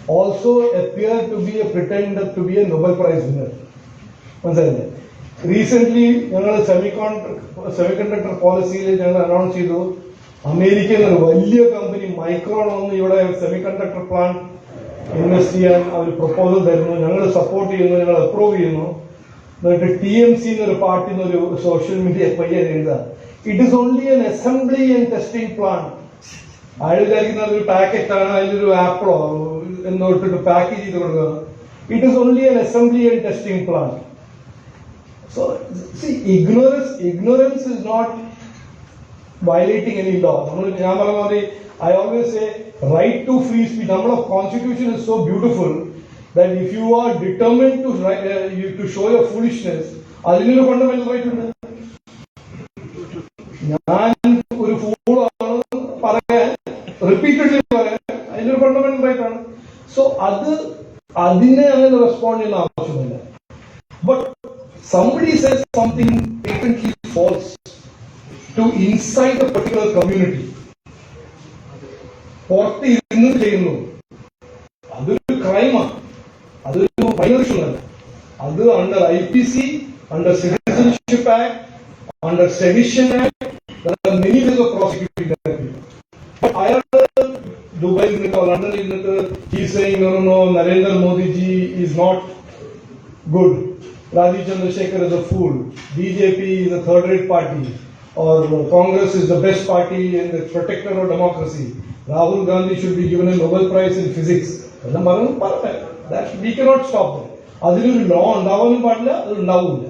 also appear to be a pretender to be a Nobel Prize winner. Recently, semiconductor policy announced അമേരിക്കയിൽ ഒരു വലിയ കമ്പനി മൈക്രോൺ വന്ന് ഇവിടെ സെമി കണ്ടക്ടർ പ്ലാന്റ് ഇൻവെസ്റ്റ് ചെയ്യാൻ അവർ പ്രപ്പോസൽ തരുന്നു, ഞങ്ങൾ സപ്പോർട്ട് ചെയ്യുന്നു, ഞങ്ങൾ അപ്രൂവ് ചെയ്യുന്നു. എന്നിട്ട് TMC എന്നൊരു പാർട്ടി എന്നൊരു സോഷ്യൽ മീഡിയ പയ്യെ എഴുതാം, it is only N assembly and testing plant. അയാൾ വിചാരിക്കുന്ന ഒരു പാക്കറ്റാണ്, അതിലൊരു ആപ്പിളോ എന്നോട്ടിട്ട് പാക്ക് ചെയ്ത് കൊടുക്കുക. It is only N assembly and testing plant. So ignorance is not violating any law. ഞാൻ പറഞ്ഞ മാതിരി I always say right to free speech. Our constitution is so beautiful that if you are determined to show your foolishness, അതിനൊരു ഫണ്ടമെന്റൽ റൈറ്റ് ഉണ്ട്. ഞാൻ ഒരു ഫൂളാണ് പറയാൻ, റിപ്പീറ്റഡ്ലി പറയാൻ, അതിനൊരു ഫണ്ടമെന്റൽ റൈറ്റ് ആണ്. സോ അതിനെ അങ്ങനെ റെസ്പോണ്ട് ചെയ്യുന്ന ആവശ്യമില്ല. But somebody says something patently false to incite a particular community, പുറത്ത് ഇരുന്ന് ചെയ്യുന്നു, അതൊരു ക്രൈമാണ്, അതൊരു വൈലേഷനല്ല. അത് under IPC, under citizenship act, under sedition act, many ways of prosecuting that people. അയാൾ ദുബായിൽ നിന്നിട്ടോ ലണ്ടനിൽ നിന്നിട്ട് he is saying no, Narendra Modi ji is not good, Rajeev Chandrasekhar is a fool, BJP is a third-rate party, or Congress is the best party and the protector of democracy. Rahul Gandhi should be given a Nobel Prize in physics. That we cannot stop them. അതിലൊരു ലോ ഉണ്ടാവാനും പാടില്ല, അത് ഉണ്ടാവില്ല.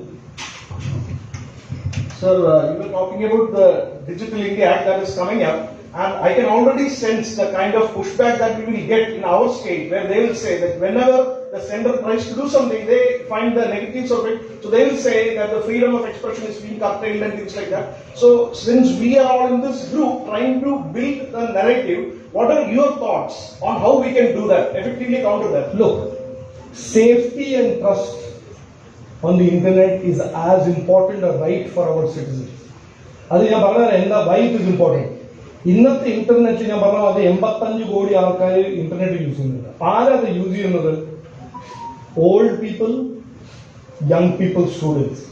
Sir, you were talking about the Digital India Act that is coming up, and I can already sense the kind of pushback that we will get in our state, where they will say that whenever the center tries to do something, they find the negatives of it. So they will say that the freedom of expression is being curtailed and things like that. So since we are all in this group trying to build the narrative, what are your thoughts on how we can do that, effectively counter that? Look, safety and trust on the internet is as important a right for our citizens. അത് ഞാൻ പറഞ്ഞാൽ എന്താ, why it is important. ഇന്നത്തെ ഇന്റർനെറ്റ് ഞാൻ പറഞ്ഞ അത് 85 കോടി ആൾക്കാർ ഇന്റർനെറ്റ് യൂസ് ചെയ്യുന്നുണ്ട്. ആരത് യൂസ് ചെയ്യുന്നത്? Old people, young people, students,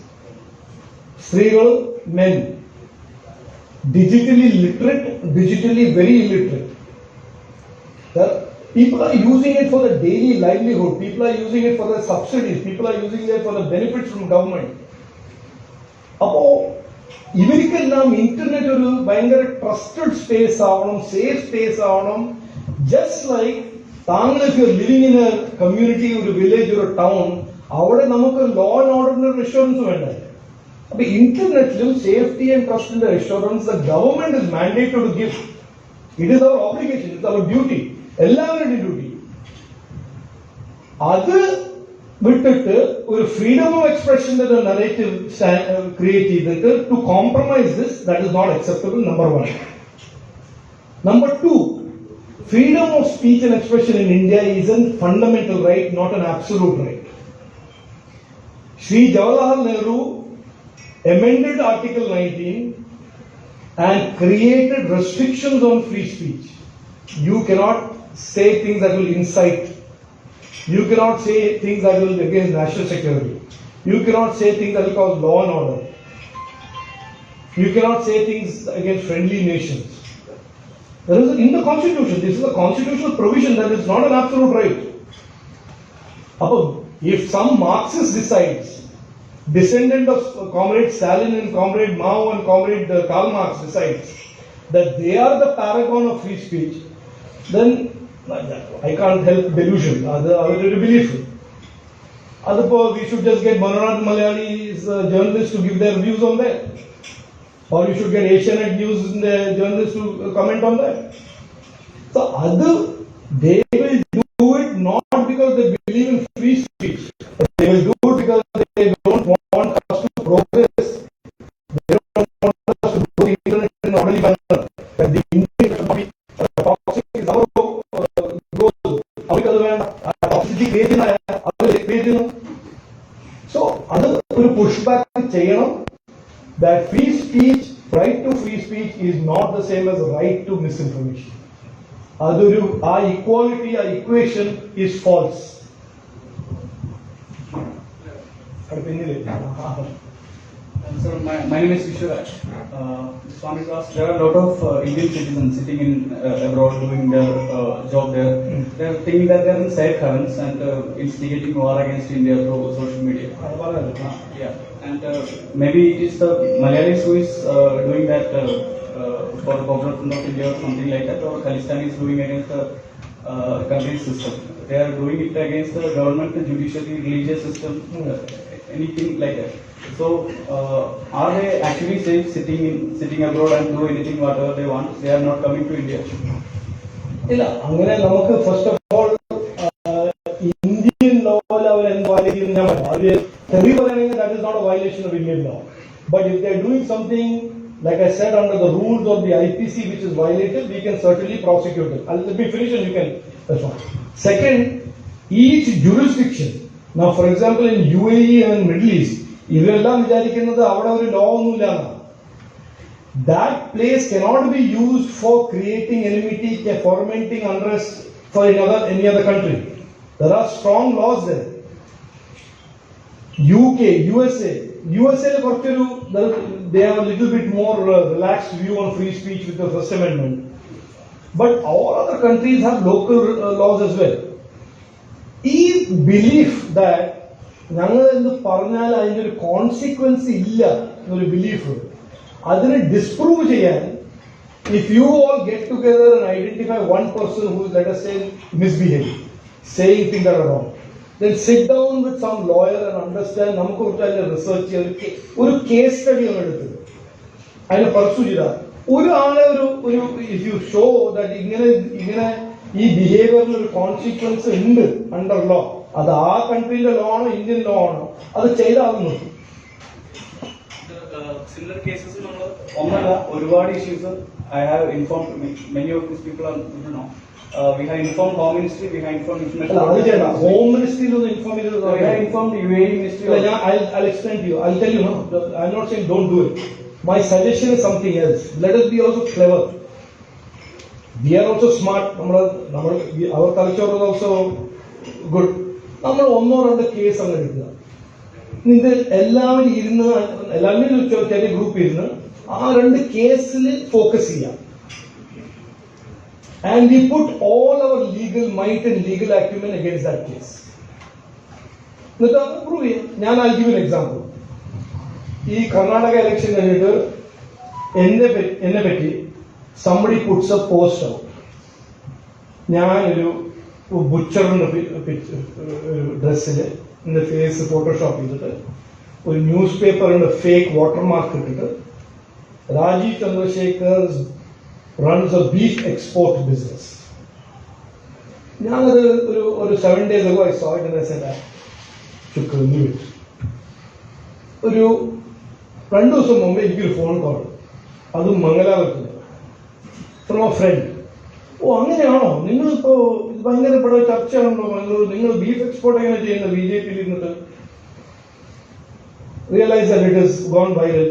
സ്ത്രീകൾ, men, digitally literate, digitally very illiterate. People are using it for the daily livelihood. People are using it for the subsidies. People are using it for the benefits from government. അപ്പോ ഇവർക്കെല്ലാം ഇന്റർനെറ്റ് ഒരു ഭയങ്കര ട്രസ്റ്റഡ് സ്പേസ് ആവണം, സേഫ് സ്പേസ് ആവണം. ജസ്റ്റ് ലൈക്ക് താങ്കൾ if you are living in a community, ഒരു വില്ലേജ്, ഒരു ടൗൺ, അവിടെ നമുക്ക് ലോ ആൻഡ് ഓർഡറിന്റെ ഒരു അഷ്വറൻസ് വേണ്ട. അപ്പൊ ഇന്റർനെറ്റിലും സേഫ്റ്റി ആൻഡ് ട്രസ്റ്റിന്റെ assurance the government is mandated to give. It is our obligation, it's our duty, എല്ലാവരുടെയും ഡ്യൂട്ടി. അത് വിട്ടിട്ട് ഒരു ഫ്രീഡം ഓഫ് എക്സ്പ്രഷന്റെ നറേറ്റീവ് ക്രിയേറ്റ് ചെയ്തിട്ട് to compromise this, that is not acceptable. Number 1. Number 2, freedom of speech and expression in India is a fundamental right, not an absolute right. Shri Jawaharlal Nehru amended Article 19 and created restrictions on free speech. You cannot say things that will incite. You cannot say things that will be against national security. You cannot say things that will cause law and order. You cannot say things against friendly nations. There is in the constitution, this is a constitutional provision that is not an absolute right. If some Marxist decides, descendant of Comrade Stalin and Comrade Mao and Comrade Karl Marx decides that they are the paragon of free speech, then I can't help delusion. Other belief. We should just get Manoranj Malayali's journalists to give their views on that. Or you should get Asianet News journalists to comment on that. So they will do it not because they believe in free speech, but they will do it because they don't want us to progress. They don't want us to do the internet in an orderly manner. That the internet toxic is our goal. Toxicity creation. So ഒരു pushback ചെയ്യണം. That free speech, right to free speech is not the same as right to misinformation. Our equality, our equation is false. Sir, my name is Vishwaraj. Just wanted to ask, there are a lot of Indian citizens sitting in abroad doing their job there. They are thinking that they are in safe havens and instigating war against India through social media. Yeah, and maybe it is the Malayalis who is doing that for the Popular Front of India or something like that, or Khalistan is doing against the country's system. They are doing it against the government, the judiciary, religious system, anything like that. So, are they actually safe sitting abroad and do anything whatever they want? They are not coming to India. ഇല്ല അങ്ങനെ നമുക്ക് ഫസ്റ്റ് ഓഫ് ഓൾ ഇന്ത്യൻ ലോയിൽ അവർ എന്ത് വയലേറ്റ് ചെയ്യുന്ന ഞാൻ പറയാം. അവര് തെറി പറയുകയാണെങ്കിൽ that is not a violation of Indian law. But if they are doing something like I said under the rules of the IPC which is violated, we can certainly prosecute it. Let me finish and you can respond. Second, each jurisdiction, now for example in UAE and Middle East, ഇവരെല്ലാം വിചാരിക്കുന്നത് അവിടെ ഒരു ലോ ഒന്നുമില്ല എന്നാണ്. That place cannot be used for creating enmity, fomenting unrest for any other country. There are strong laws there. UK, USA കുറച്ചൊരു they have a little bit more relaxed view on free speech with the First Amendment. But all other countries have local laws as well. ഈ belief that ഞങ്ങൾ എന്ന് പറഞ്ഞാൽ അതിന്റെ ഒരു കോൺസിക്വൻസ് ഇല്ല എന്നൊരു ബിലീഫ്, അതിനെ ഡിസ്പ്രൂവ് ചെയ്യാൻ if you all get together and identify one person who is, let us say, misbehaving, saying things that are wrong, then sit down with some lawyer and understand, നമുക്ക് റിസർച്ച് ചെയ്ത് ഒരു കേസ് സ്റ്റഡി ഒന്ന് എടുത്തത് അതിനെ പർസ്യൂ ചെയ്താൽ ഒരാളെ ഒരു ഇഫ് യു ഷോ ദാറ്റ് ഇങ്ങനെ ഈ ബിഹേവിയറിന് ഒരു കോൺസിക്വൻസ് ഉണ്ട് അണ്ടർ ലോ, അത് ആ കൺട്രിയുടെ ലോ ആണോ ഇന്ത്യൻ ലോ ആണോ, അത് ചെയ്താകുന്നു. Similar cases ഒന്നല്ല, ഒരുപാട് issues I have informed many of these people are, you know, we have informed Home Ministry, we have informed Information. Home മിനിസ്ട്രിയിലൊന്നും ഇൻഫോം ചെയ്തത് We have informed UAE Ministry. I'll explain to you. I'll tell you, no, I'm not saying don't do it. My suggestion is something else. Let us be also clever. We are also smart. Our culture is also good. നമ്മൾ ഒന്നോ രണ്ടോ കേസ് അങ്ങ് എടുക്കുക. ഇത് എല്ലാവരും ചെറിയ ഗ്രൂപ്പ് ഇരുന്ന് ആ രണ്ട് കേസിൽ ഫോക്കസ് ചെയ്യാം. And we put all our legal might and legal acumen against that case. എന്നിട്ട് അത് പ്രൂവ് ചെയ്യാം. I'll give you an example. ഈ കർണാടക ഇലക്ഷൻ കഴിഞ്ഞിട്ട് എന്നെ പറ്റി somebody puts a post out. ഞാനൊരു ബുച്ചറിന്റെ ഡ്രസ്സില് എന്റെ ഫേസ് ഫോട്ടോഷോപ്പ് ചെയ്തിട്ട് ഒരു ന്യൂസ് പേപ്പറിന്റെ ഫേക്ക് വാട്ടർമാർക്ക് ഇട്ടിട്ട് Rajeev Chandrasekhar runs a beef export business. ഞാനത് ഒരു 7 days ago I saw it and I said I should leave it. ഒരു 2 ദിവസം മുമ്പ് എനിക്കൊരു ഫോൺ കോൾ, അതും മംഗലാപുരത്തിന്, ഫ്രം എ ഫ്രണ്ട്. അങ്ങനെയാണോ നിങ്ങളിപ്പോ ഭയങ്കര ഇവിടെ ചർച്ചയാണല്ലോ ബാംഗ്ലൂർ, നിങ്ങൾ ബീഫ് എക്സ്പോർട്ട് എങ്ങനെ ചെയ്യുന്നത് BJP ഇരുന്നിട്ട്? Realize that it has gone viral.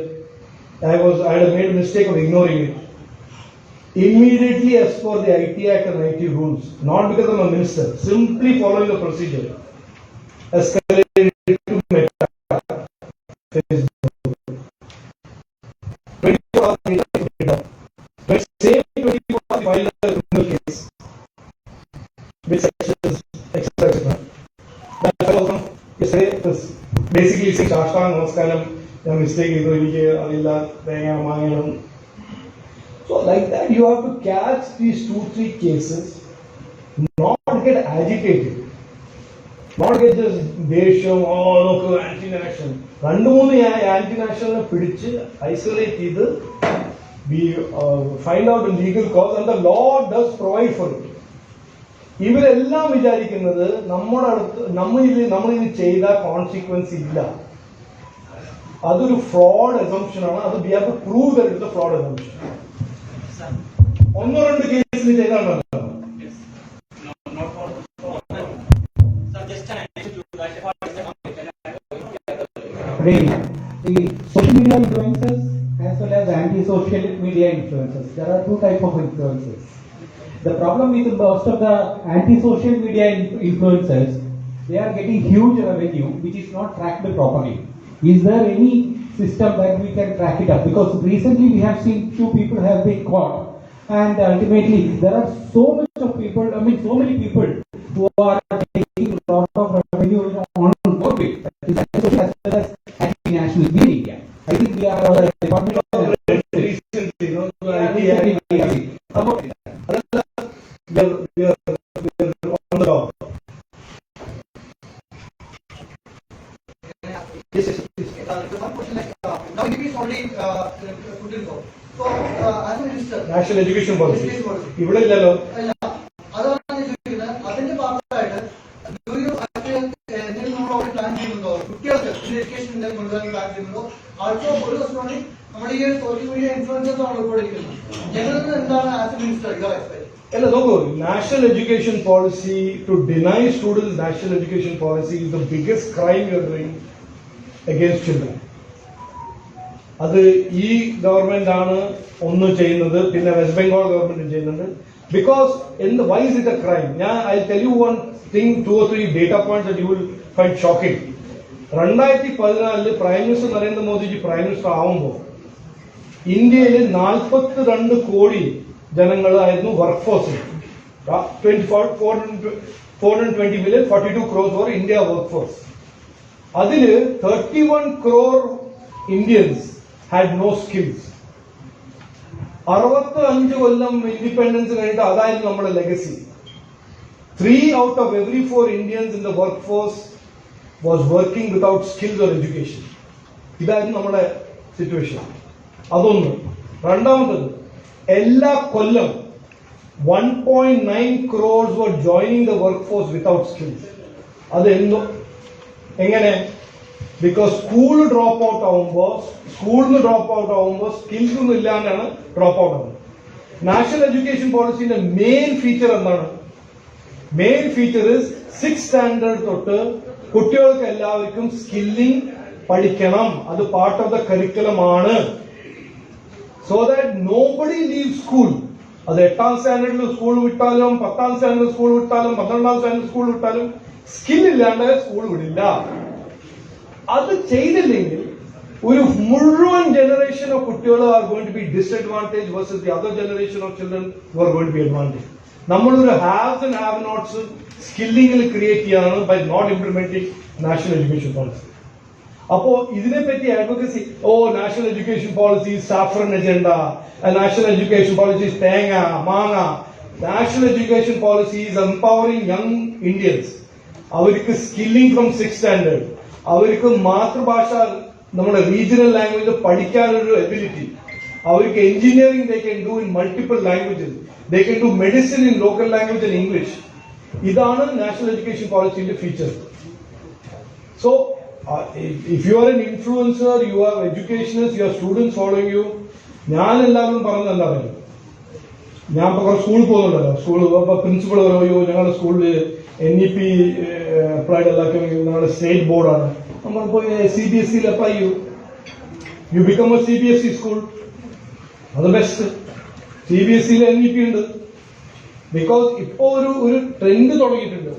I had made a mistake of ignoring it. Immediately, as per the IT Act and IT rules, not because I'm a minister, simply following the procedure, escalated to Meta, Facebook. 24 hours later, but same 24 hours filed a criminal case with sections, etc. That's all. Yesterday was basically saying Shashtang Namaskaram, the mistake is going. So like that, you have to catch these 2-3 cases, not get agitated, not get just desham, look, anti-national. 2-3 anti-national പിടിച്ച് isolate ചെയ്ത് we find out the legal cause and the law does provide for it. ഇവരെല്ലാം വിചാരിക്കുന്നത് നമ്മളിത് ചെയ്ത കോൺസിക്വൻസ് ഇല്ല, അതൊരു ഫ്രോഡ് അസംപ്ഷൻ ആണ്. അത് we have to prove that it is a fraud assumption. ഒന്നോ രണ്ട് കേസിൽ ചെയ്താണോ? The social media influencers as well as anti-social media influencers. There are 2 types of influencers. The problem with most of the anti-social media influencers, they are getting huge revenue which is not tracked properly. Is there any system that we can track it up, because recently we have seen 2 people have been caught, and ultimately there are so many people who are taking a lot of revenue on board with as well as national in India. I think we are our department of recently, you know, we are on the top. Yes, yes, please. The one question now it is already put in law. So, as a minister, national education policy education policy. ഇവിടെ ഇല്ലല്ലോ. അതാണ് ഞാൻ ചോദിക്കുന്നത്. അതിന്റെ ഭാഗമായിട്ട് എന്തെങ്കിലും നമ്മൾ അവിടെ പ്ലാൻ ചെയ്യുന്നുണ്ടോ? കുട്ടികൾക്ക് എഡ്യൂക്കേഷൻ എന്തെങ്കിലും കൊണ്ടുവരാൻ പ്ലാൻ ചെയ്യുന്നുണ്ടോ? ആൾസോ ഒരു ദിവസമാണ് നമ്മുടെ ഈ സോഷ്യൽ മീഡിയ ഇൻഫ്ലുവൻസേഴ്സ് ആണ് ഉൾപ്പെടുത്തിയിരിക്കുന്നത്. ഞങ്ങളിൽ എന്താണ് as a minister your expect? അല്ല നോക്കൂ, national education policy to deny students national education policy is the biggest crime you are doing against children. അത് ഈ ഗവൺമെന്റ് ആണ് ഒന്ന് ചെയ്യുന്നത്, പിന്നെ വെസ്റ്റ് ബംഗാൾ ഗവൺമെന്റ് ചെയ്യുന്നുണ്ട്. Because Y is it A crime? ഞാൻ I tell you one thing, 2 or 3 data points that you will find shocking. 2014 prime minister Narendra Modi ji prime minister ആവുമ്പോൾ ഇന്ത്യയിൽ 42 കോടി ജനങ്ങളായിരുന്നു work ഫോഴ്സിൽ. 420 million, 42 crores for India workforce. അതില് 31 crore Indians had no skills. 65 Kollam independence കഴിഞ്ഞിട്ട് അതായിരുന്നു നമ്മുടെ legacy. 3 out of every 4 Indians in the workforce was working without skills or education. ഇതായിരുന്നു നമ്മുടെ സിറ്റുവേഷൻ. അതൊന്ന്. രണ്ടാമത്തത്, എല്ലാ കൊല്ലം 1.9 crores were joining the workforce without skills. അതെന്തോ എങ്ങനെ? ബിക്കോസ് സ്കൂളിൽ നിന്ന് ഡ്രോപ്പ് ഔട്ട് ആവുമ്പോൾ സ്കിൽസ് ഒന്നും ഇല്ലാണ്ടാണ് ഡ്രോപ്പ് ഔട്ട് ആവുന്നത്. നാഷണൽ എഡ്യൂക്കേഷൻ പോളിസിന്റെ മെയിൻ ഫീച്ചർ എന്താണ്? Main feature is 6th standard തൊട്ട് കുട്ടികൾക്ക് എല്ലാവർക്കും സ്കില്ലിംഗ് പഠിക്കണം. അത് പാർട്ട് ഓഫ് ദ കരിക്കുലം ആണ്. So that nobody leave school. അത് 8th സ്റ്റാൻഡേർഡിൽ സ്കൂൾ വിട്ടാലും 10th സ്റ്റാൻഡേർഡ് സ്കൂൾ വിട്ടാലും 12th സ്റ്റാൻഡേർഡ് സ്കൂൾ വിട്ടാലും സ്കിൽ ഇല്ലാണ്ട് സ്കൂൾ വിടില്ല. അത് ചെയ്തില്ലെങ്കിൽ ഒരു മുഴുവൻ ജനറേഷൻ ഓഫ് കുട്ടികൾ are going to be disadvantage versus the other generation of children who are going to be advantage. നമ്മളൊരു ഹാവ്സ് ആൻഡ് ഹാവ് നോട്ട്സ് സ്കില്ലിംഗിൽ ക്രിയേറ്റ് ചെയ്യാണ് by not implementing national education policy. അപ്പോ ഇതിനെപ്പറ്റി advocacy, national education policy saffron agenda, national education policy തേങ്ങ മാങ്ങ. National education policy is empowering young Indians. അവർക്ക് സ്കില്ലിംഗ് ഫ്രം 6th സ്റ്റാൻഡേർഡ്, അവർക്ക് മാതൃഭാഷ നമ്മുടെ റീജിയണൽ ലാംഗ്വേജ് പഠിക്കാനൊരു എബിലിറ്റി, അവർക്ക് engineering they can do in multiple languages, they can do medicine in local language and English. ഇതാണ് നാഷണൽ എഡ്യൂക്കേഷൻ പോളിസിന്റെ feature. So if you are an influencer, you are educationist, you are students following you. ഞാൻ എല്ലാവരും പറഞ്ഞത് എന്താ പറയുക, ഞാൻ ഇപ്പൊ സ്കൂളിൽ പോകുന്നുണ്ടല്ലോ, സ്കൂളിൽ പ്രിൻസിപ്പൾ പറയുമോ ഞങ്ങളുടെ സ്കൂളിൽ NEP അപ്ലൈഡ് എല്ലാവർക്കും ഞങ്ങളുടെ സ്റ്റേറ്റ് ബോർഡാണ്, നമ്മളിപ്പോ CBSE അപ്ലൈ ചെയ്യൂ, you become A CBSE school, അത് ബെസ്റ്റ്. CBSE NEP ഉണ്ട്. ബിക്കോസ് ഇപ്പോ ഒരു ട്രെൻഡ് തുടങ്ങിയിട്ടുണ്ട്.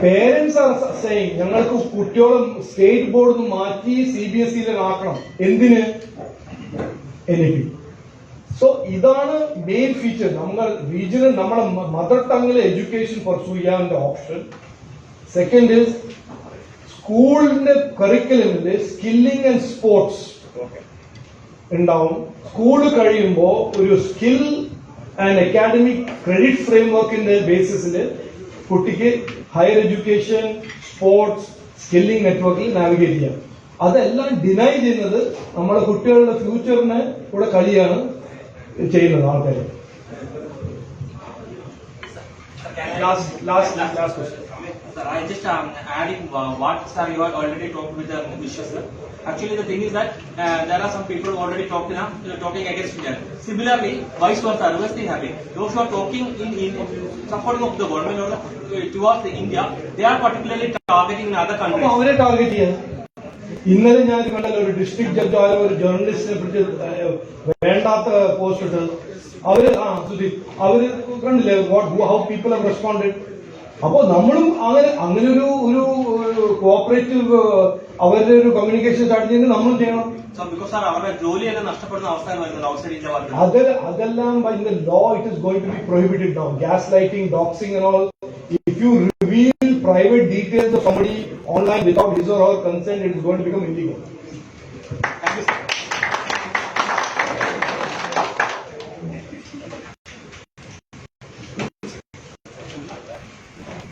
പേരൻസ് ആർ സെയിങ് ഞങ്ങൾക്ക് കുട്ടികളെ സ്റ്റേറ്റ് ബോർഡിൽ നിന്ന് മാറ്റി CBSE ആക്കണം. എന്തിന്? NEP. സോ ഇതാണ് മെയിൻ ഫീച്ചർ. നമ്മൾ റീജിയണൽ നമ്മുടെ മദർ ടങ്ങിലെ എഡ്യൂക്കേഷൻ പെർസ്യൂ ചെയ്യാനുള്ള ഓപ്ഷൻ. സെക്കൻഡ് ഇസ് സ്കൂളിന്റെ കരിക്കുലമില് സ്കില്ലിംഗ് ആൻഡ് സ്പോർട്സ് ഉണ്ടാവും. സ്കൂള് കഴിയുമ്പോൾ ഒരു സ്കിൽ ആൻഡ് അക്കാഡമിക് ക്രെഡിറ്റ് ഫ്രെയിംവർക്കിന്റെ ബേസിസിൽ കുട്ടിക്ക് ഹയർ എഡ്യൂക്കേഷൻ, സ്പോർട്സ്, സ്കില്ലിംഗ് നെറ്റ്വർക്കിൽ നാവിഗേറ്റ് ചെയ്യാം. അതെല്ലാം ഡിനൈ ചെയ്യുന്നത് നമ്മുടെ കുട്ടികളുടെ ഫ്യൂച്ചറിനെ കൂടെ കളിയാണ് ചെയ്യുന്നത് ആൾക്കാർ. Last question. Sir, I just adding what sir you have already talked with the Vishwa sir. Actually, the thing is that there are some people who already talking against India. Similarly, vice versa, reverse thing happening. Those who are talking in supporting of the government or towards India, they are particularly targeting other countries. അവരെ ടാർഗറ്റ് ചെയ്യാൻ. ഇന്നലെ ഞാൻ കണ്ടല്ലോ ഒരു ഡിസ്ട്രിക്ട് ജഡ്ജ് ആയ ഒരു ജേർണലിസ്റ്റിനെ പിടിച്ച് വേണ്ടാത്ത പോസ്റ്റ് ഇട്ട് അവര് കണ്ടില്ലേ ഹൗ പീപ്പിൾ ഹാവ് റെസ്പോണ്ടഡ്. അപ്പോ നമ്മളും അങ്ങനെ ഒരു കോഓപ്പറേറ്റീവ് അവരുടെ ഒരു കമ്മ്യൂണിക്കേഷൻ സ്റ്റാർട്ട് ചെയ്യുന്നത് നമ്മൾ ചെയ്യണം. അവരുടെ ജോലി തന്നെ നഷ്ടപ്പെടുന്ന അവസ്ഥ വരുന്നത് ഔട്ട്സൈഡ് ഇന്ത്യ വർക്ക്. അതെല്ലാം in the law it is going to be prohibited now. Gaslighting, doxing and all. If you reveal private details of somebody online without his or her consent, it is going to become illegal. Thank you, sir.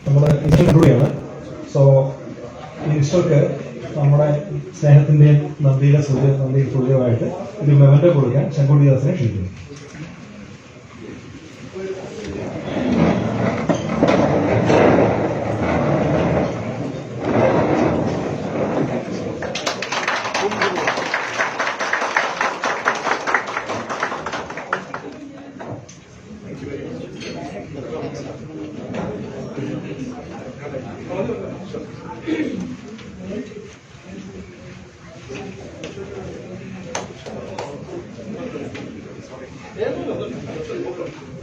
നമ്മുടെ ഇൻസ്റ്റിറ്റ്യൂട്ടാണ്. സോ ഈ ഇൻസ്റ്റിറ്റ്യൂട്ട് നമ്മുടെ സ്നേഹത്തിന്റെയും നന്ദിയുടെ സൂചകമായിട്ട് ഒരു മെമന്റോ കൊടുക്കാൻ ശങ്കുടി ദാസിനെ ക്ഷണിക്കുന്നു. Sorry.